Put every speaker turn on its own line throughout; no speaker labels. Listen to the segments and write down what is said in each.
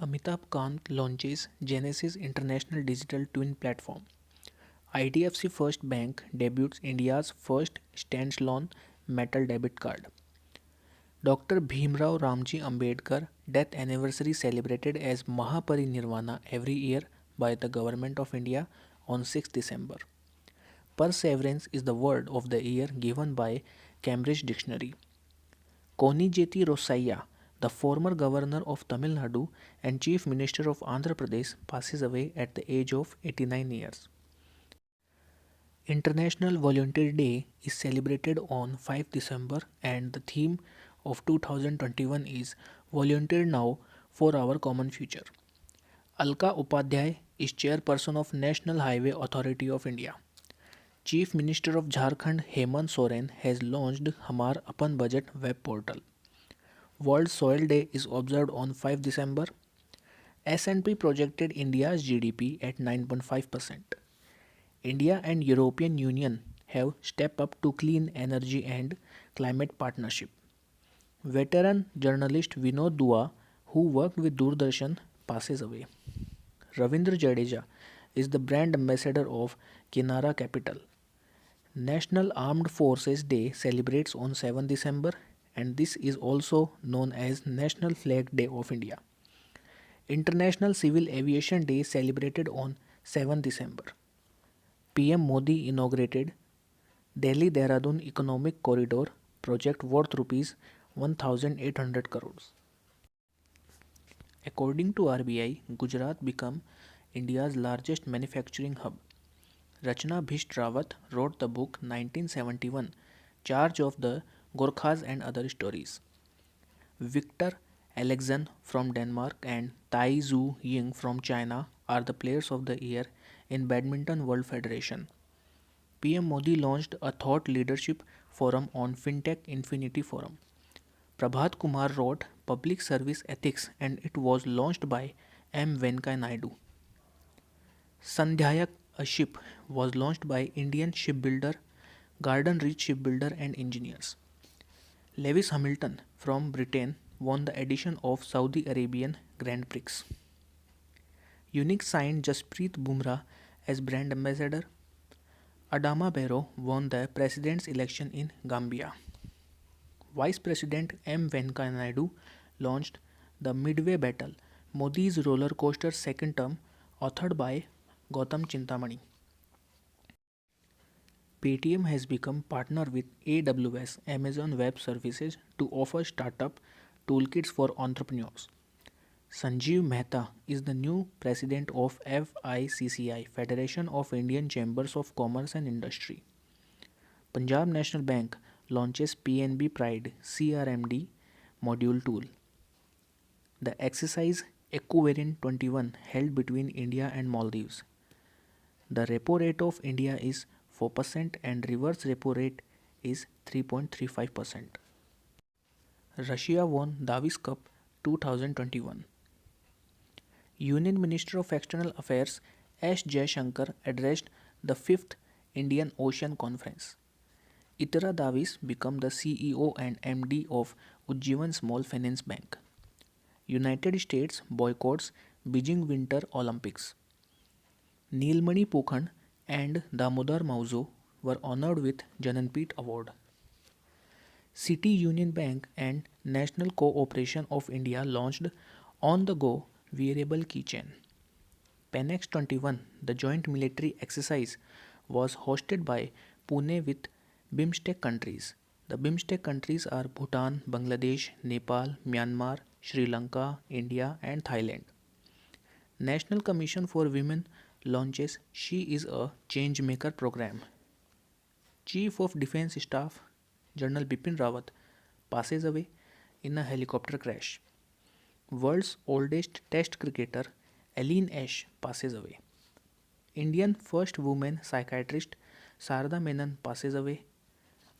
Amitabh Kant launches Genesis International Digital Twin Platform. IDFC First Bank debuts India's first standalone metal debit card. Dr. Bhimrao Ramji Ambedkar death anniversary celebrated as Mahaparinirvana every year by the Government of India on 6 December. Perseverance is the word of the year given by Cambridge Dictionary. Konijeti Rosaiya, the former governor of Tamil Nadu and chief minister of Andhra Pradesh, passes away at the age of 89 years. International Volunteer Day is celebrated on 5 December and the theme of 2021 is Volunteer Now for Our Common Future. Alka Upadhyay is chairperson of National Highway Authority of India. Chief Minister of Jharkhand Hemant Soren has launched Hamar Apan Budget web portal. World Soil Day is observed on 5 December. S&P projected India's GDP at 9.5%. India and European Union have stepped up to clean energy and climate partnership. Veteran journalist Vinod Dua, who worked with Doordarshan, passes away. Ravindra Jadeja is the brand ambassador of Kinara Capital. National Armed Forces Day celebrates on 7 December and this is also known as National Flag Day of India. International Civil Aviation Day celebrated on 7 December. PM Modi inaugurated Delhi Dehradun Economic Corridor project worth rupees 1800 crores. According to RBI, Gujarat became India's largest manufacturing hub. Rachna Bhisht Rawat wrote the book 1971, Charge of the Gorkhas and Other Stories. Victor Alexen from Denmark and Tai Zhu Ying from China are the players of the year in Badminton World Federation. PM Modi launched a thought leadership forum on FinTech Infinity Forum. Prabhat Kumar wrote Public Service Ethics and it was launched by M. Venkaiah Naidu. Sandhyayak, a ship, was launched by Indian shipbuilder, Garden Reach Shipbuilder and Engineers. Lewis Hamilton from Britain won the edition of Saudi Arabian Grand Prix. Unique signed Jasprit Bumrah as brand ambassador. Adama Barrow won the president's election in Gambia. Vice President M. Venkaiah Naidu launched the Midway Battle, Modi's roller coaster second term, authored by Gautam Chintamani. Paytm has become partner with AWS Amazon Web Services to offer startup toolkits for entrepreneurs. Sanjeev Mehta is the new president of FICCI, Federation of Indian Chambers of Commerce and Industry. Punjab National Bank launches PNB Pride CRMD module tool. The exercise Equivariant 21 held between India and Maldives. The repo rate of India is 4% and reverse repo rate is 3.35%. Russia won Davis Cup 2021. Union Minister of External Affairs S. Jaishankar addressed the 5th Indian Ocean Conference. Itara Davis became the CEO and MD of Ujjivan Small Finance Bank. United States boycotts Beijing Winter Olympics. Neelmani Pokhand and Damodar Mauzo were honored with Jananpit Award. City Union Bank and National Cooperation of India launched on-the-go wearable keychain. Panex 21, the joint military exercise, was hosted by Pune with BIMSTEC countries. The BIMSTEC countries are Bhutan, Bangladesh, Nepal, Myanmar, Sri Lanka, India and Thailand. National Commission for Women launches She is a Changemaker program. Chief of Defence Staff General Bipin Rawat passes away in a helicopter crash. World's oldest test cricketer Aline Ash passes away. Indian first woman psychiatrist Sarada Menon passes away.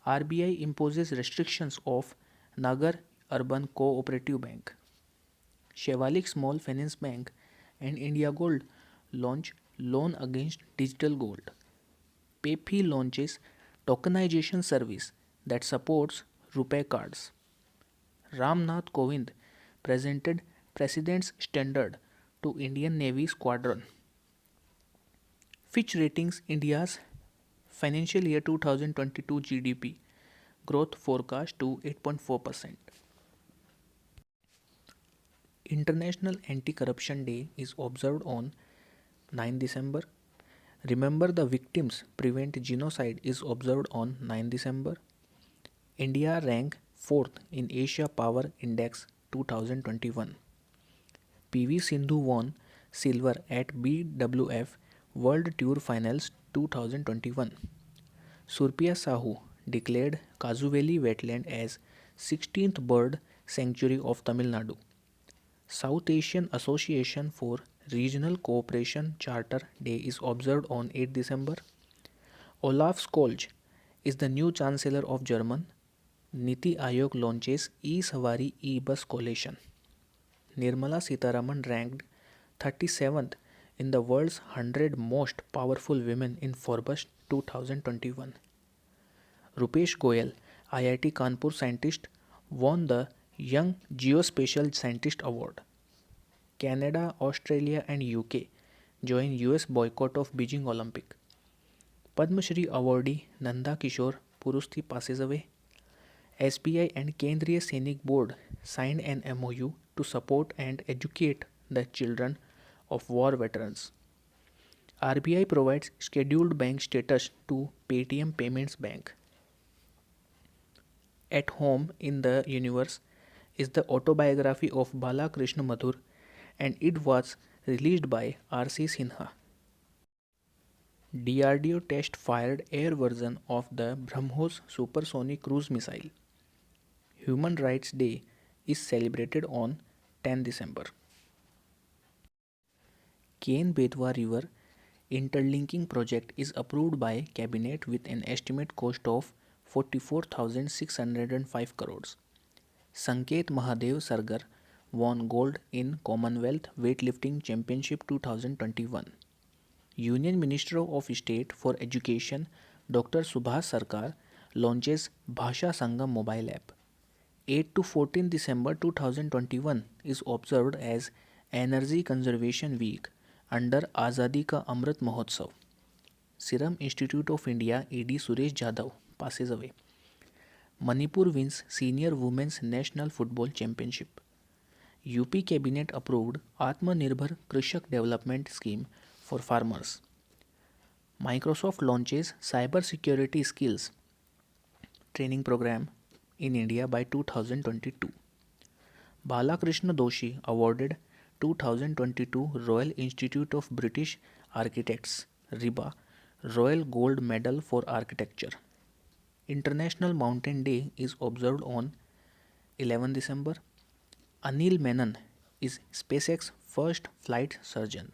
RBI imposes restrictions of Nagar Urban Cooperative Bank. Shivalik Small Finance Bank and India Gold launch loan against digital gold. PayPay launches tokenization service that supports RuPay cards. Ram Nath Kovind presented President's Standard to Indian Navy Squadron. Fitch Ratings India's financial year 2022 GDP growth forecast to 8.4%. International Anti-Corruption Day is observed on 9 December. Remember the Victims Prevent Genocide is observed on 9 December. India ranked 4th in Asia Power Index 2021. PV Sindhu won silver at BWF World Tour Finals 2021. Surpiya Sahu declared Kazuveli wetland as 16th bird sanctuary of Tamil Nadu. South Asian Association for Regional Cooperation Charter Day is observed on 8 December. Olaf Scholz is the new Chancellor of Germany. Niti Aayog launches e-Sawari e-bus coalition. Nirmala Sitharaman ranked 37th in the world's 100 most powerful women in Forbes 2021. Rupesh Goyal, IIT Kanpur scientist, won the Young Geospatial Scientist Award. Canada, Australia and UK join US boycott of Beijing Olympic. Padma Shri awardee Nanda Kishore Purusthi passes away. SBI and Kendriya Sainik Board signed an MOU to support and educate the children of war veterans. RBI provides scheduled bank status to Paytm Payments Bank. At Home in the Universe is the autobiography of Balakrishna Madhur and it was released by R.C. Sinha. DRDO test fired air version of the BrahMos supersonic cruise missile. Human Rights Day is celebrated on 10 December. Ken-Betwa River interlinking project is approved by Cabinet with an estimate cost of 44,605 crores. Sanket Mahadev Sargar won gold in Commonwealth Weightlifting Championship 2021. Union Minister of State for Education Dr. Subhas Sarkar launches Bhasha Sangam mobile app. 8 to 14 December 2021 is observed as Energy Conservation Week under Azadi Ka Amrit Mahotsav. Serum Institute of India AD Suresh Jadhav passes away. Manipur wins Senior Women's National Football Championship. UP Cabinet approved Atmanirbhar Krishak Development Scheme for farmers. Microsoft launches Cyber Security Skills training program in India by 2022. Balakrishna Doshi awarded 2022 Royal Institute of British Architects (RIBA) Royal Gold Medal for Architecture. International Mountain Day is observed on 11 December. Anil Menon is SpaceX's first flight surgeon.